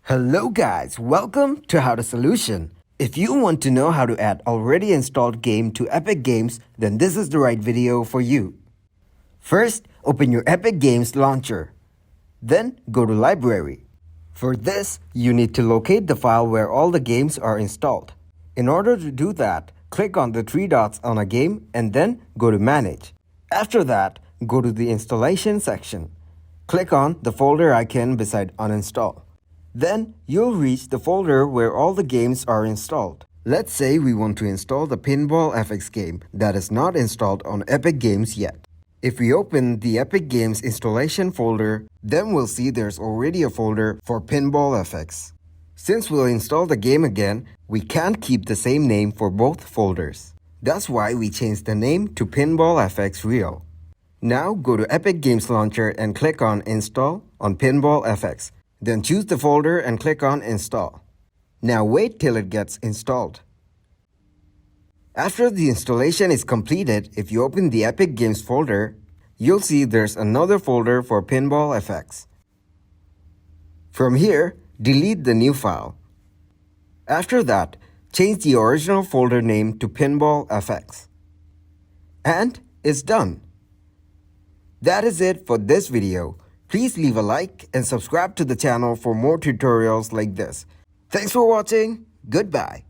Hello guys, welcome to How to Solution. If you want to know how to add already installed game to Epic Games, then this is the right video for you. First, open your Epic Games launcher. Then go to Library. For this, you need to locate the file where all the games are installed. In order to do that, click on the three dots on a game and then go to Manage. After that, go to the Installation section. Click on the folder icon beside Uninstall. Then you'll reach the folder where all the games are installed. Let's say we want to install the Pinball FX game that is not installed on Epic Games yet. If we open the Epic Games installation folder, then we'll see there's already a folder for Pinball FX. Since we'll install the game again, we can't keep the same name for both folders. That's why we changed the name to Pinball FX Real. Now go to Epic Games Launcher and click on Install on Pinball FX. Then choose the folder and click on Install. Now wait till it gets installed. After the installation is completed, if you open the Epic Games folder, you'll see there's another folder for Pinball FX. From here, delete the new file. After that, change the original folder name to Pinball FX. And it's done. That is it for this video. Please leave a like and subscribe to the channel for more tutorials like this. Thanks for watching. Goodbye.